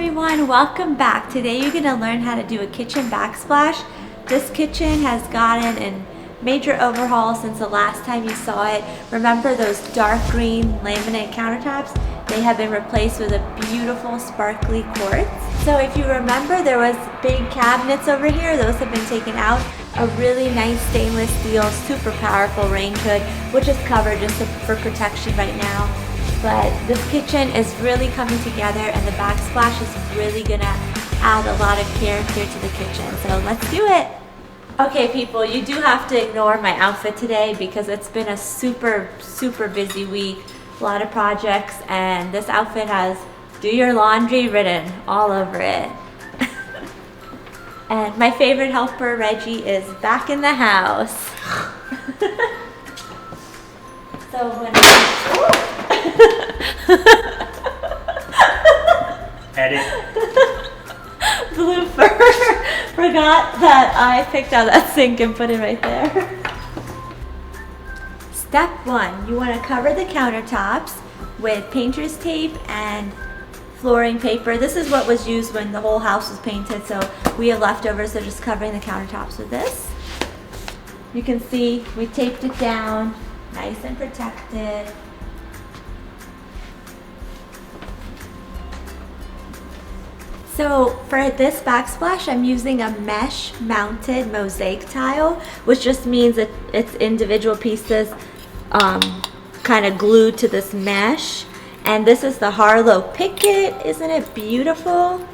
everyone, welcome back. Today you're going to learn how to do a kitchen backsplash. This kitchen has gotten a major overhaul since the last time you saw it. Remember those dark green laminate countertops? They have been replaced with a beautiful sparkly quartz. So if you remember, there was big cabinets over here. Those have been taken out. A really nice stainless steel, super powerful rain hood, which is covered just for protection right now. But this kitchen is really coming together, and the backsplash is really gonna add a lot of character to the kitchen. So let's do it. Okay people, you do have to ignore my outfit today because it's been a super busy week. A lot of projects, and this outfit has "do your laundry" written all over it. And my favorite helper, Reggie, is back in the house. So when Edit. Blooper. Forgot that I picked out that sink and put it right there. Step 1, you want to cover the countertops with painter's tape and flooring paper. This is what was used when the whole house was painted, so we have leftovers, so just covering the countertops with this. You can see we taped it down, nice and protected. So for this backsplash, I'm using a mesh mounted mosaic tile, which just means that it's individual pieces kind of glued to this mesh. And this is the Harlow Picket. Isn't it beautiful?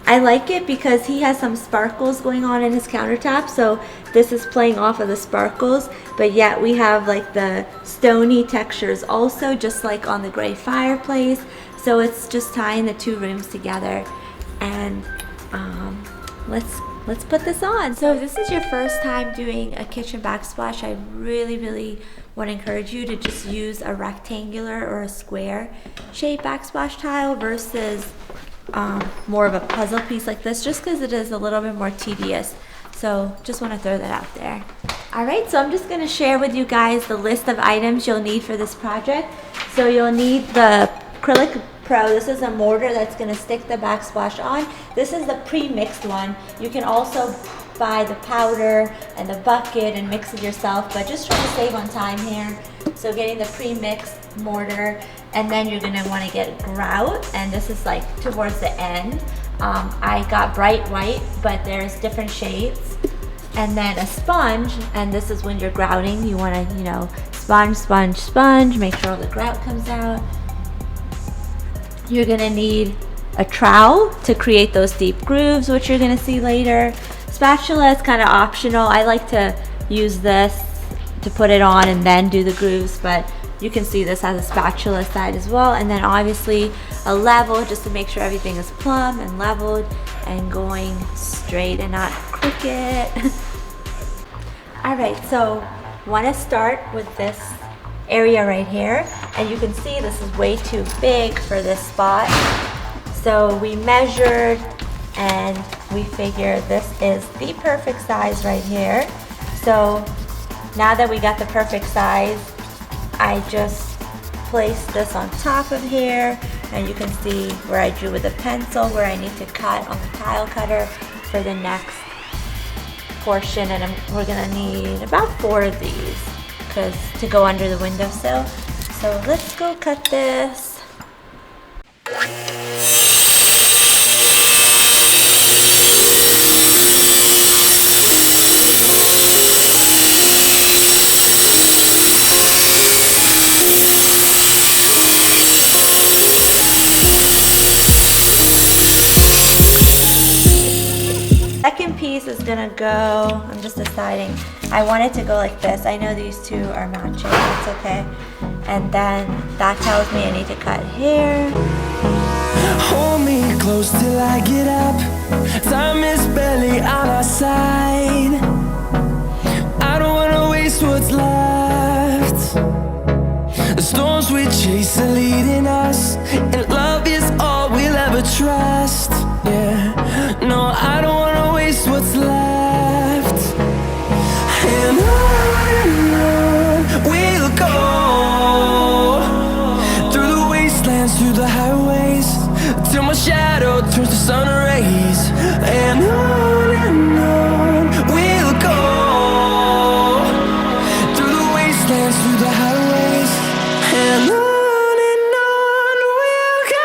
I like it because he has some sparkles going on in his countertop, so this is playing off of the sparkles, but yet we have like the stony textures also, just like on the gray fireplace. So it's just tying the two rooms together. And let's put this on. So if this is your first time doing a kitchen backsplash, I really want to encourage you to just use a rectangular or a square shaped backsplash tile versus more of a puzzle piece like this, just because it is a little bit more tedious. So just want to throw that out there. Alright, so I'm just going to share with you guys the list of items you'll need for this project. So you'll need the AcrylPro. This is a mortar that's going to stick the backsplash on. This is the pre-mixed one. You can also buy the powder and the bucket and mix it yourself, but just try to save on time here. So getting the pre-mixed mortar, and then you're going to want to get grout, and this is like towards the end. I got bright white, but there's different shades. And then a sponge, and this is when you're grouting. You want to, sponge, make sure all the grout comes out. You're gonna need a trowel to create those deep grooves, which you're gonna see later. Spatula is kind of optional. I like to use this to put it on and then do the grooves, but you can see this has a spatula side as well. And then obviously a level, just to make sure everything is plumb and leveled and going straight and not crooked. All right, so want to start with this area right here, and you can see this is way too big for this spot. So we measured and we figured this is the perfect size right here. So now that we got the perfect size, I just placed this on top of here, and you can see where I drew with a pencil where I need to cut on the tile cutter for the next portion. And we're gonna need about 4 of these to go under the windowsill. So let's go cut this. Second piece is gonna go, I'm just deciding, I want it to go like this. I know these two are matching, it's okay. And then that tells me I need to cut here. Hold me close till I get up. Time is barely on our side. I don't wanna waste what's left. The storms we chase are leading us, and love is all we'll ever trust. Yeah, no, I don't wanna waste what's left. And on we'll go, through the wastelands, through the highways, till my your shadow turns to sun rays, and on we'll go, through the wastelands, through the highways, and on we'll go.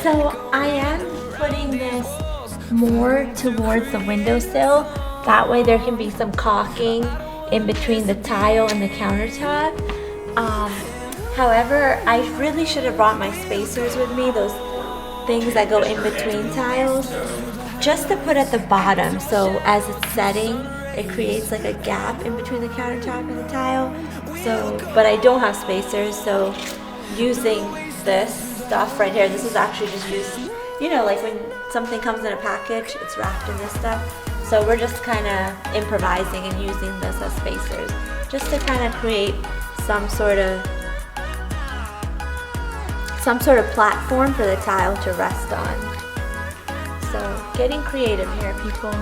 So I am putting this more towards the windowsill. That way there can be some caulking in between the tile and the countertop. However, I really should have brought my spacers with me, those things that go in between tiles, just to put at the bottom. So as it's setting, it creates like a gap in between the countertop and the tile. So, but I don't have spacers, so using this stuff right here, this is actually just used, you know, like when something comes in a package, it's wrapped in this stuff. So we're just kind of improvising and using this as spacers, just to kind of create some sort of platform for the tile to rest on. So getting creative here, people.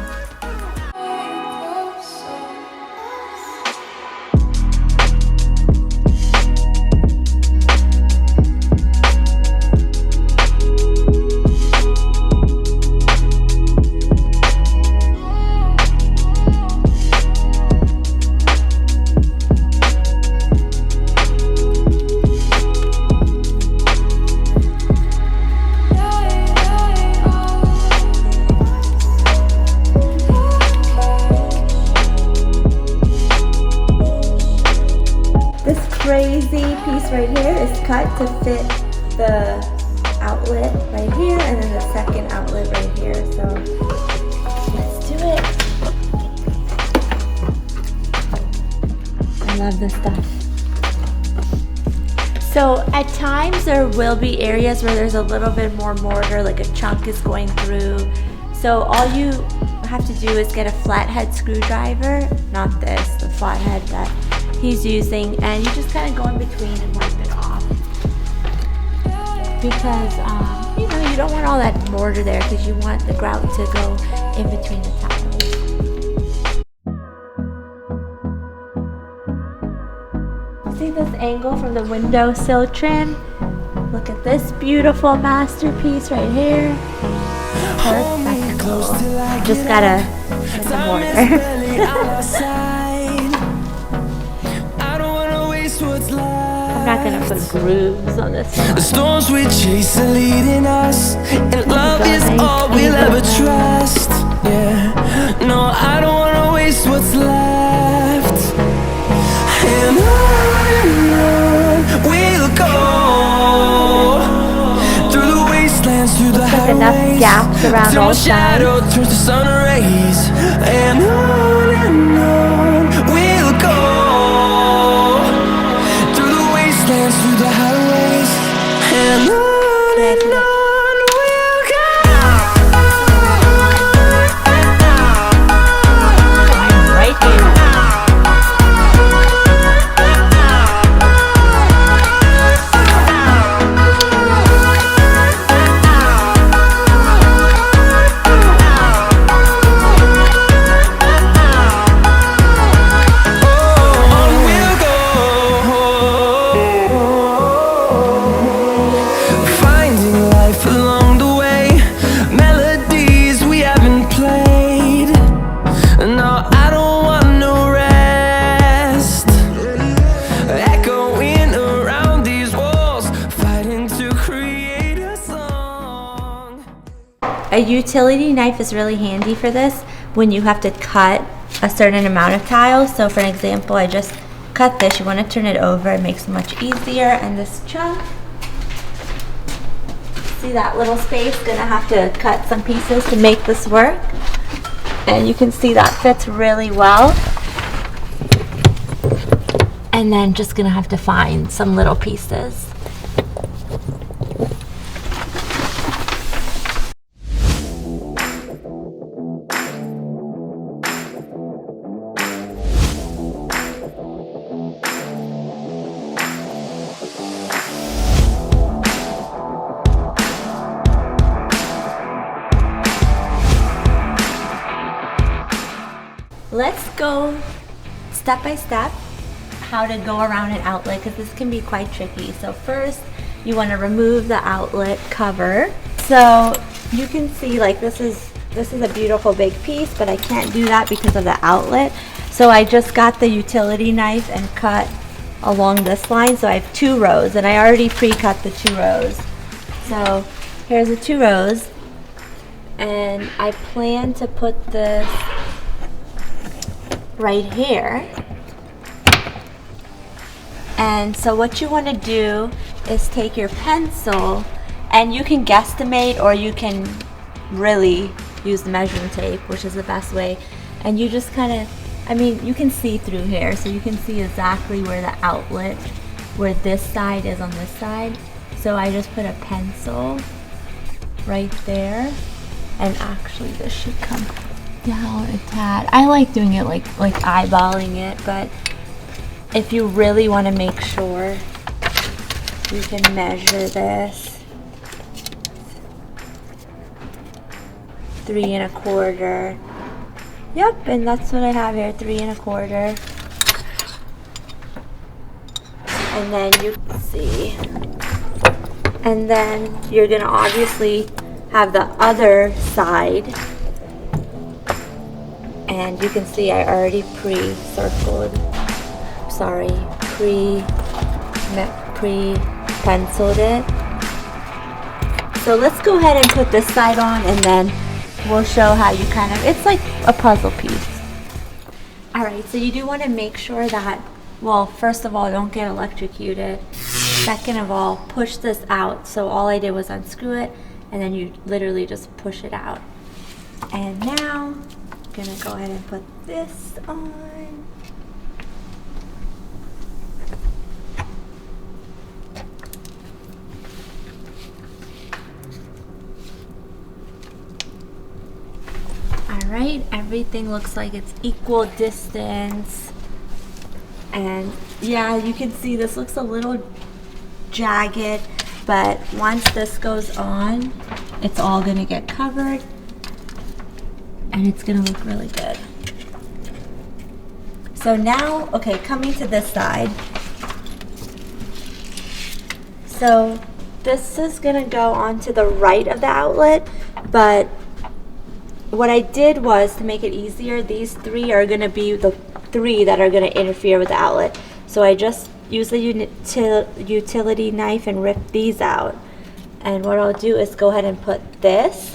Crazy piece right here is cut to fit the outlet right here and then the second outlet right here. So let's do it. I love this stuff. So at times there will be areas where there's a little bit more mortar, like a chunk is going through. So all you have to do is get a flathead screwdriver, not this, the flathead that he's using, and you just kind of go in between and wipe it off, because you know, you don't want all that mortar there, because you want the grout to go in between the tiles. See this angle from the windowsill trim? Look at this beautiful masterpiece right here. Perfect. Just gotta get some mortar. I'm not gonna put grooves on this one. The storms we chase are leading us, and love is all we'll ever trust. Yeah, no, I don't wanna waste what's left. And on we'll go, through the wastelands, through the highways, enough gaps around till all my shadow sides. turns to sun rays, and on we'll go, through the wastelands, through the highways, and on we'll go. Right here. A utility knife is really handy for this when you have to cut a certain amount of tiles. So for an example, I just cut this. You want to turn it over, it makes it much easier. And this chunk, see that little space, gonna have to cut some pieces to make this work. And you can see that fits really well. And then just gonna have to find some little pieces. Let's go step by step how to go around an outlet, because this can be quite tricky. So first you want to remove the outlet cover. So you can see like this is a beautiful big piece, but I can't do that because of the outlet. So I just got the utility knife and cut along this line. So I have 2 rows, and I already pre-cut the 2 rows. So here's the 2 rows, and I plan to put this right here. And so what you want to do is take your pencil, and you can guesstimate or you can really use the measuring tape, which is the best way. And you just kind of, I mean, you can see through here, so you can see exactly where the outlet, where this side is on this side. So I just put a pencil right there, and actually this should come down a tad. I like doing it like eyeballing it, but if you really want to make sure, you can measure this 3 1/4. Yep, and that's what I have here, 3 1/4. And then you can see, and then you're gonna obviously have the other side, and you can see I already pre-penciled it. So let's go ahead and put this side on, and then we'll show how you kind of, it's like a puzzle piece. Alright, so you do want to make sure that, well, first of all, don't get electrocuted. Second of all, push this out. So all I did was unscrew it, and then you literally just push it out. And now I'm gonna go ahead and put this on. Alright, everything looks like it's equal distance. And yeah, you can see this looks a little jagged, but once this goes on, it's all gonna get covered, and it's gonna look really good. So now, okay, coming to this side. So this is gonna go onto the right of the outlet, but what I did was, to make it easier, these 3 are gonna be the 3 that are gonna interfere with the outlet. So I just use the utility knife and rip these out. And what I'll do is go ahead and put this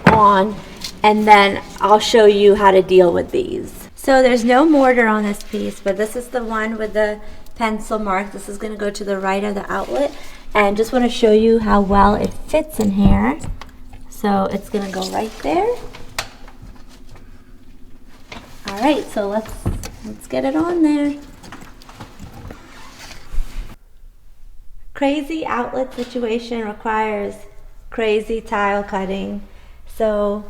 on, and then I'll show you how to deal with these. So there's no mortar on this piece, but this is the one with the pencil mark. This is gonna go to the right of the outlet, and just wanna show you how well it fits in here. So it's gonna go right there. All right, so let's get it on there. Crazy outlet situation requires crazy tile cutting. So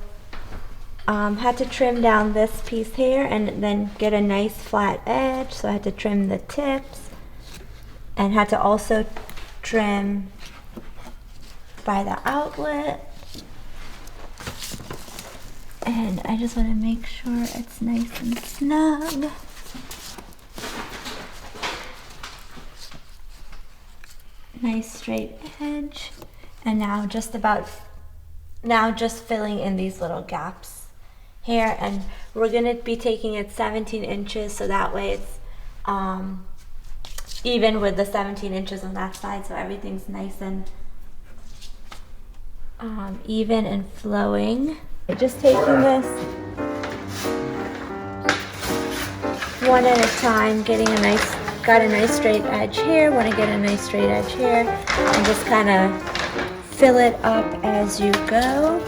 had to trim down this piece here and then get a nice flat edge. So I had to trim the tips, and had to also trim by the outlet. And I just want to make sure it's nice and snug. Nice straight edge. And now just filling in these little gaps here. And we're going to be taking it 17 inches, so that way it's even with the 17 inches on that side, so everything's nice and even and flowing. Just taking this one at a time, getting got a nice straight edge here, want to get a nice straight edge here, and just kind of fill it up as you go.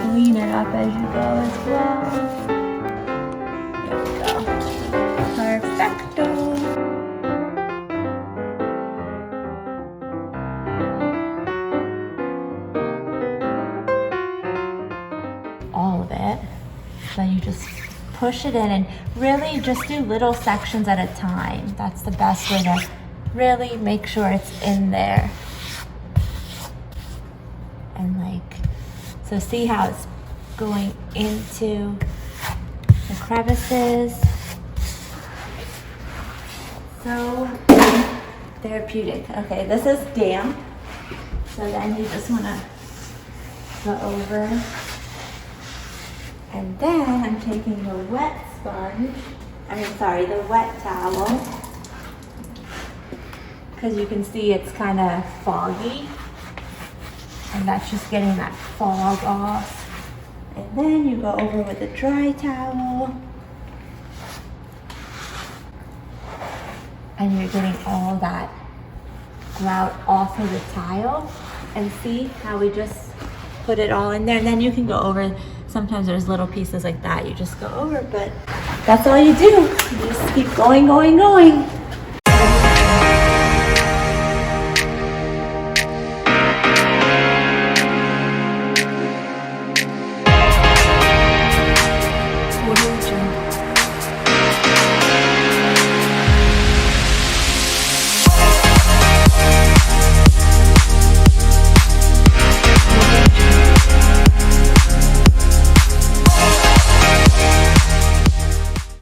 Clean it up as you go as well. There we go. push it in and really just do little sections at a time. That's the best way to really make sure it's in there. And like, so see how it's going into the crevices. So therapeutic. Okay, this is damp. So then you just want to go over. And then I'm taking the wet sponge, the wet towel. Because you can see it's kind of foggy. And that's just getting that fog off. And then you go over with a dry towel. And you're getting all that grout off of the tile. And see how we just put it all in there. And then you can go over, sometimes there's little pieces like that you just go over, but that's all you do. You just keep going, going, going.